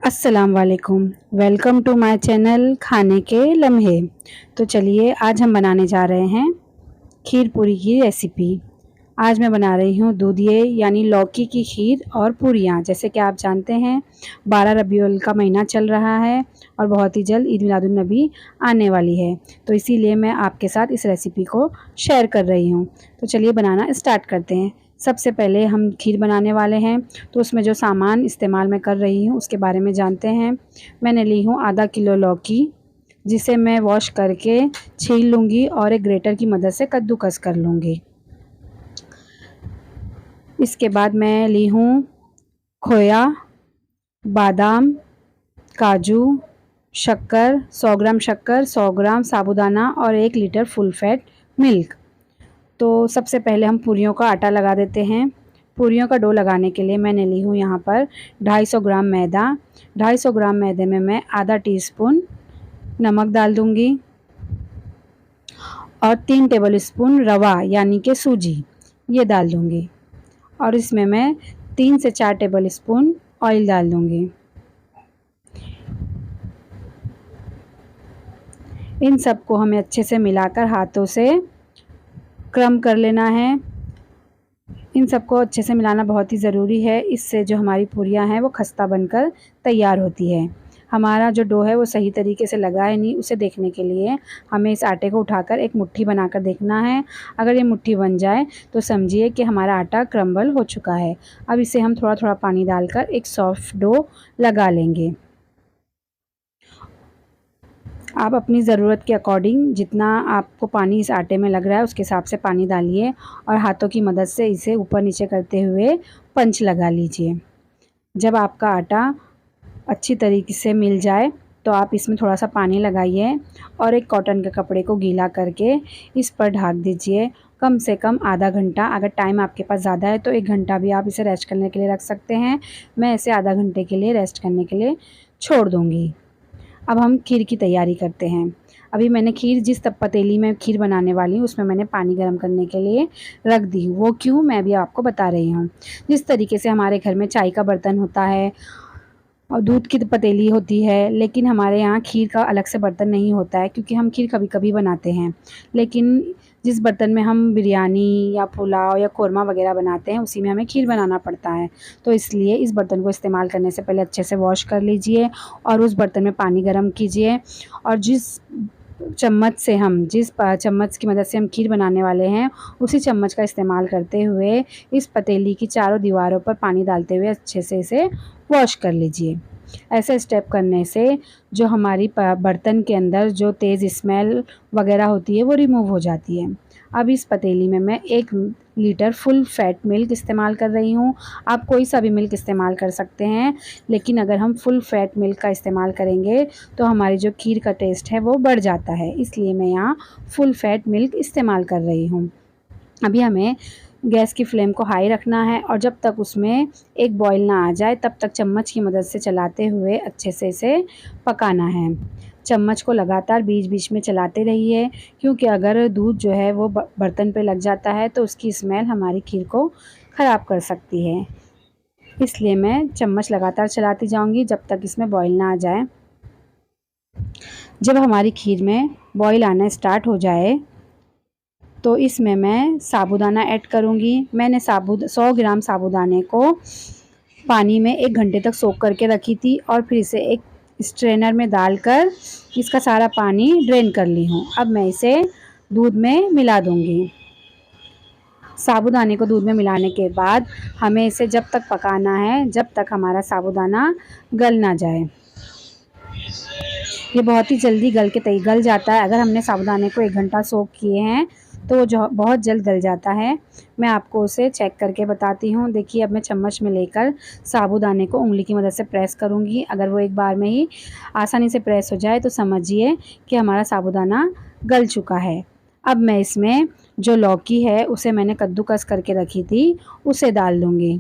अस्सलाम वालेकुम। Welcome to my channel खाने के लम्हे। तो चलिए आज हम बनाने जा रहे हैं खीर पूरी की रेसिपी। आज मैं बना रही हूँ दूधिये यानी लौकी की खीर और पूरियाँ। जैसे कि आप जानते हैं 12 रबीउल का महीना चल रहा है और बहुत ही जल्द ईद मिलादुन नबी आने वाली है, तो इसीलिए मैं आपके साथ इस रेसिपी को शेयर कर रही हूँ। तो चलिए बनाना स्टार्ट करते हैं। सबसे पहले हम खीर बनाने वाले हैं, तो उसमें जो सामान इस्तेमाल मैं कर रही हूँ उसके बारे में जानते हैं। मैंने ली हूँ आधा किलो लौकी, जिसे मैं वॉश करके छील लूँगी और एक ग्रेटर की मदद से कद्दूकस कर लूँगी। इसके बाद मैं ली हूँ खोया, बादाम, काजू, शक्कर, 100 ग्राम शक्कर, 100 ग्राम साबूदाना और 1 लीटर फुल फैट मिल्क। तो सबसे पहले हम पूरियों का आटा लगा देते हैं। पूरियों का डो लगाने के लिए मैंने ली हूँ यहाँ पर 250 ग्राम मैदा। 250 ग्राम मैदे में मैं आधा टीस्पून नमक डाल दूँगी और 3 टेबलस्पून रवा यानी कि सूजी ये डाल दूँगी और इसमें मैं 3 से 4 टेबलस्पून ऑयल डाल दूँगी। इन सबको हमें अच्छे से मिलाकर हाथों से क्रम कर लेना है। इन सबको अच्छे से मिलाना बहुत ही ज़रूरी है, इससे जो हमारी पूरियाँ हैं वो खस्ता बनकर तैयार होती है। हमारा जो डो है वो सही तरीके से लगा है नहीं, उसे देखने के लिए हमें इस आटे को उठाकर एक मुट्ठी बनाकर देखना है। अगर ये मुट्ठी बन जाए तो समझिए कि हमारा आटा क्रम्बल हो चुका है। अब इसे हम थोड़ा थोड़ा पानी डालकर एक सॉफ्ट डो लगा लेंगे। आप अपनी ज़रूरत के अकॉर्डिंग जितना आपको पानी इस आटे में लग रहा है उसके हिसाब से पानी डालिए और हाथों की मदद से इसे ऊपर नीचे करते हुए पंच लगा लीजिए। जब आपका आटा अच्छी तरीके से मिल जाए तो आप इसमें थोड़ा सा पानी लगाइए और एक कॉटन के कपड़े को गीला करके इस पर ढक दीजिए कम से कम आधा घंटा। अगर टाइम आपके पास ज़्यादा है तो 1 घंटा भी आप इसे रेस्ट करने के लिए रख सकते हैं। मैं इसे आधा घंटे के लिए रेस्ट करने के लिए छोड़ दूँगी। अब हम खीर की तैयारी करते हैं। अभी मैंने खीर जिस पतीली में खीर बनाने वाली हूँ उसमें मैंने पानी गर्म करने के लिए रख दी हूँ। वो क्यों, मैं भी आपको बता रही हूँ। जिस तरीके से हमारे घर में चाय का बर्तन होता है और दूध की पतीली होती है, लेकिन हमारे यहाँ खीर का अलग से बर्तन नहीं होता है, क्योंकि हम खीर कभी-कभी बनाते हैं। लेकिन जिस बर्तन में हम बिरयानी या पुलाव या कोरमा वगैरह बनाते हैं उसी में हमें खीर बनाना पड़ता है। तो इसलिए इस बर्तन को इस्तेमाल करने से पहले अच्छे से वॉश कर लीजिए और उस बर्तन में पानी गर्म कीजिए और जिस चम्मच की मदद से हम खीर बनाने वाले हैं उसी चम्मच का इस्तेमाल करते हुए इस पतीली की चारों दीवारों पर पानी डालते हुए अच्छे से इसे वॉश कर लीजिए। ऐसे स्टेप करने से जो हमारी बर्तन के अंदर जो तेज़ स्मेल वगैरह होती है वो रिमूव हो जाती है। अब इस पतीली में मैं 1 लीटर फुल फैट मिल्क इस्तेमाल कर रही हूँ। आप कोई सा भी मिल्क इस्तेमाल कर सकते हैं, लेकिन अगर हम फुल फैट मिल्क का इस्तेमाल करेंगे तो हमारी जो खीर का टेस्ट है वो बढ़ जाता है, इसलिए मैं यहाँ फुल फैट मिल्क इस्तेमाल कर रही हूँ। अभी हमें गैस की फ्लेम को हाई रखना है और जब तक उसमें एक बॉईल ना आ जाए तब तक चम्मच की मदद से चलाते हुए अच्छे से इसे पकाना है। चम्मच को लगातार बीच-बीच में चलाते रहिए, क्योंकि अगर दूध जो है वो बर्तन पे लग जाता है तो उसकी स्मेल हमारी खीर को ख़राब कर सकती है। इसलिए मैं चम्मच लगातार चलाती जाऊँगी जब तक इसमें बॉईल ना आ जाए। जब हमारी खीर में बॉईल आना स्टार्ट हो जाए तो इसमें मैं साबूदाना ऐड करूँगी। मैंने 100 ग्राम साबूदाने को पानी में 1 घंटे तक सोक करके रखी थी और फिर इसे एक स्ट्रेनर में डालकर इसका सारा पानी ड्रेन कर ली हूँ। अब मैं इसे दूध में मिला दूँगी। साबूदाने को दूध में मिलाने के बाद हमें इसे जब तक पकाना है जब तक हमारा साबूदाना गल ना जाए। ये बहुत ही जल्दी गल जाता है। अगर हमने साबूदाने को 1 घंटा सोक किए हैं तो वो जो बहुत जल्द गल जाता है। मैं आपको उसे चेक करके बताती हूँ। देखिए, अब मैं चम्मच में लेकर साबूदाने को उँगली की मदद से प्रेस करूँगी। अगर वो एक बार में ही आसानी से प्रेस हो जाए तो समझिए कि हमारा साबूदाना गल चुका है। अब मैं इसमें जो लौकी है उसे मैंने कद्दूकस करके रखी थी उसे डाल दूँगी।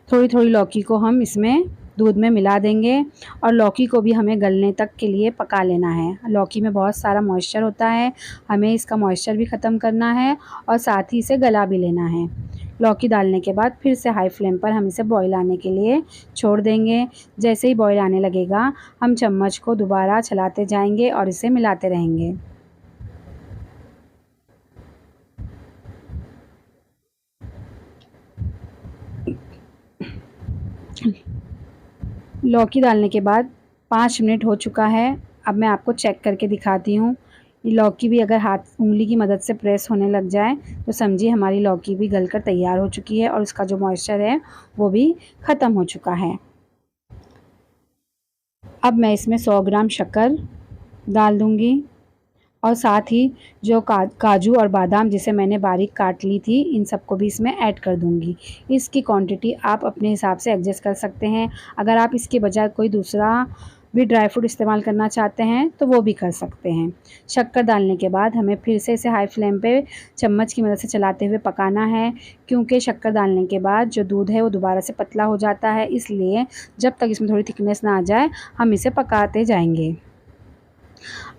थोड़ी-थोड़ी लौकी को हम इसमें दूध में मिला देंगे और लौकी को भी हमें गलने तक के लिए पका लेना है। लौकी में बहुत सारा मॉइस्चर होता है, हमें इसका मॉइस्चर भी ख़त्म करना है और साथ ही इसे गला भी लेना है। लौकी डालने के बाद फिर से हाई फ्लेम पर हम इसे बॉईल आने के लिए छोड़ देंगे। जैसे ही बॉईल आने लगेगा हम चम्मच को दोबारा चलाते जाएंगे और इसे मिलाते रहेंगे। लौकी डालने के बाद 5 मिनट हो चुका है। अब मैं आपको चेक करके दिखाती हूँ। लौकी भी अगर हाथ उँगली की मदद से प्रेस होने लग जाए तो समझिए हमारी लौकी भी गलकर तैयार हो चुकी है और उसका जो मॉइस्चर है वो भी ख़त्म हो चुका है। अब मैं इसमें 100 ग्राम शक्कर डाल दूँगी और साथ ही जो काजू और बादाम जिसे मैंने बारीक काट ली थी, इन सबको भी इसमें ऐड कर दूँगी। इसकी क्वांटिटी आप अपने हिसाब से एडजस्ट कर सकते हैं। अगर आप इसके बजाय कोई दूसरा भी ड्राई फ्रूट इस्तेमाल करना चाहते हैं तो वो भी कर सकते हैं। शक्कर डालने के बाद हमें फिर से इसे हाई फ्लेम पे चम्मच की मदद से चलाते हुए पकाना है, क्योंकि शक्कर डालने के बाद जो दूध है वो दोबारा से पतला हो जाता है। इसलिए जब तक इसमें थोड़ी थिकनेस ना आ जाए हम इसे पकाते जाएंगे।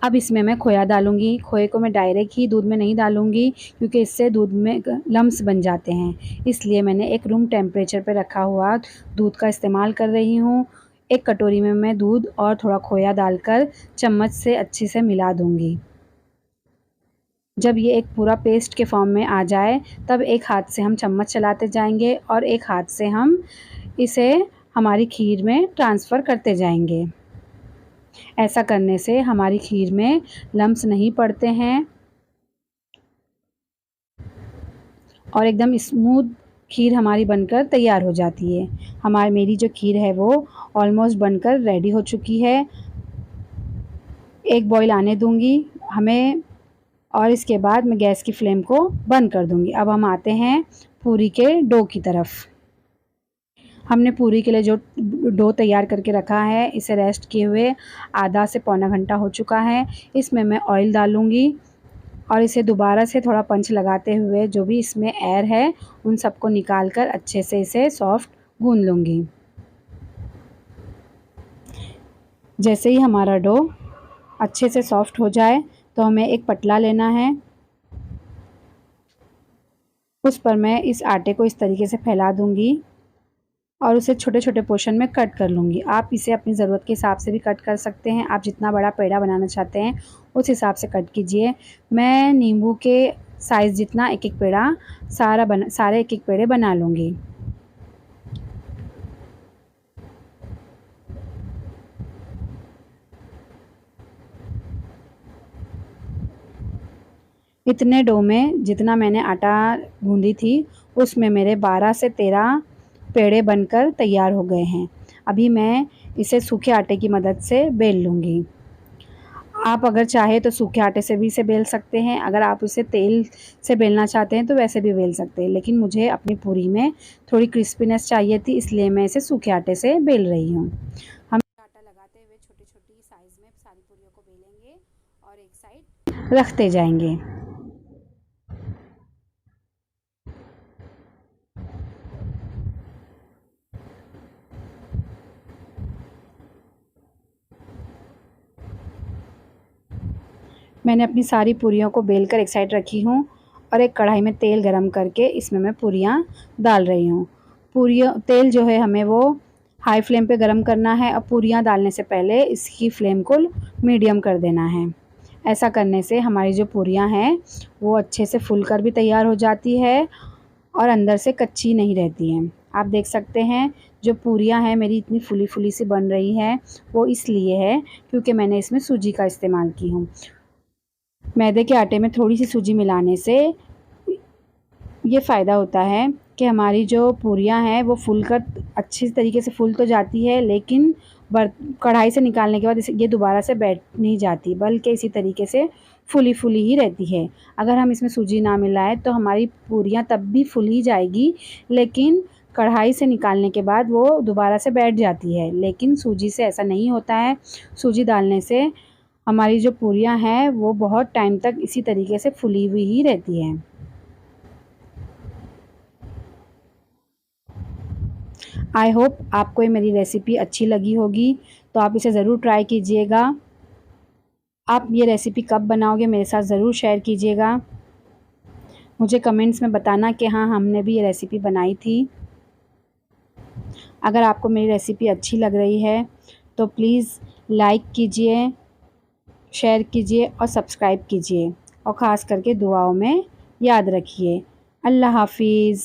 अब इसमें मैं खोया डालूँगी। खोए को मैं डायरेक्ट ही दूध में नहीं डालूँगी, क्योंकि इससे दूध में लम्स बन जाते हैं। इसलिए मैंने एक रूम टेम्परेचर पे रखा हुआ दूध का इस्तेमाल कर रही हूँ। एक कटोरी में मैं दूध और थोड़ा खोया डालकर चम्मच से अच्छे से मिला दूँगी। जब ये एक पूरा पेस्ट के फॉर्म में आ जाए तब एक हाथ से हम चम्मच चलाते जाएंगे और एक हाथ से हम इसे हमारी खीर में ट्रांसफ़र करते जाएंगे। ऐसा करने से हमारी खीर में लम्स नहीं पड़ते हैं और एकदम स्मूथ खीर हमारी बनकर तैयार हो जाती है। मेरी जो खीर है वो ऑलमोस्ट बनकर रेडी हो चुकी है। एक बॉईल आने दूंगी हमें और इसके बाद मैं गैस की फ्लेम को बंद कर दूंगी। अब हम आते हैं पूरी के डो की तरफ। हमने पूरी के लिए जो डो तैयार करके रखा है इसे रेस्ट किए हुए आधा से पौना घंटा हो चुका है। इसमें मैं ऑयल डालूँगी और इसे दोबारा से थोड़ा पंच लगाते हुए जो भी इसमें एयर है उन सबको निकाल कर अच्छे से इसे सॉफ्ट गूंद लूँगी। जैसे ही हमारा डो अच्छे से सॉफ्ट हो जाए तो हमें एक पटला लेना है। उस पर मैं इस आटे को इस तरीके से फैला दूँगी और उसे छोटे छोटे पोर्शन में कट कर लूँगी। आप इसे अपनी ज़रूरत के हिसाब से भी कट कर सकते हैं। आप जितना बड़ा पेड़ा बनाना चाहते हैं उस हिसाब से कट कीजिए। मैं नींबू के साइज़ जितना एक एक पेड़ा सारे एक एक पेड़े बना लूँगी। इतने डो में जितना मैंने आटा गूँधी थी उसमें मेरे 12 से 13 पेड़े बनकर तैयार हो गए हैं। अभी मैं इसे सूखे आटे की मदद से बेल लूँगी। आप अगर चाहे तो सूखे आटे से भी इसे बेल सकते हैं। अगर आप इसे तेल से बेलना चाहते हैं तो वैसे भी बेल सकते हैं, लेकिन मुझे अपनी पूरी में थोड़ी क्रिस्पीनेस चाहिए थी, इसलिए मैं इसे सूखे आटे से बेल रही हूँ। हम आटा लगाते हुए छोटी छोटी साइज़ में सारी पूरियों को बेलेंगे और एक साइड रखते जाएंगे। मैंने अपनी सारी पूरियों को बेलकर एक साइड रखी हूँ और एक कढ़ाई में तेल गरम करके इसमें मैं पूरियाँ डाल रही हूँ। तेल जो है हमें वो हाई फ्लेम पे गरम करना है। अब पूरियाँ डालने से पहले इसकी फ्लेम को मीडियम कर देना है। ऐसा करने से हमारी जो पूरियाँ हैं वो अच्छे से फूल कर भी तैयार हो जाती है और अंदर से कच्ची नहीं रहती हैं। आप देख सकते हैं जो पूरियाँ हैं मेरी इतनी फूली फूली सी बन रही है वो इसलिए है क्योंकि मैंने इसमें सूजी का इस्तेमाल की हूँ। मैदे के आटे में थोड़ी सी सूजी मिलाने से ये फ़ायदा होता है कि हमारी जो पूरियाँ हैं वो फूल कर अच्छी तरीके से फूल तो जाती है, लेकिन कढ़ाई से निकालने के बाद ये दोबारा से बैठ नहीं जाती, बल्कि इसी तरीके से फूली फूली ही रहती है। अगर हम इसमें सूजी ना मिलाएं तो हमारी पूरियाँ तब भी फूल ही जाएगी, लेकिन कढ़ाई से निकालने के बाद वो दोबारा से बैठ जाती है। लेकिन सूजी से ऐसा नहीं होता है। सूजी डालने से हमारी जो पूरियाँ हैं वो बहुत टाइम तक इसी तरीके से फुली हुई ही रहती हैं। आई होप आपको ये मेरी रेसिपी अच्छी लगी होगी, तो आप इसे ज़रूर ट्राई कीजिएगा। आप ये रेसिपी कब बनाओगे मेरे साथ ज़रूर शेयर कीजिएगा। मुझे कमेंट्स में बताना कि हाँ, हमने भी ये रेसिपी बनाई थी। अगर आपको मेरी रेसिपी अच्छी लग रही है तो प्लीज़ लाइक कीजिए, शेयर कीजिए और सब्सक्राइब कीजिए और ख़ास करके दुआओं में याद रखिए। अल्लाह हाफ़िज़।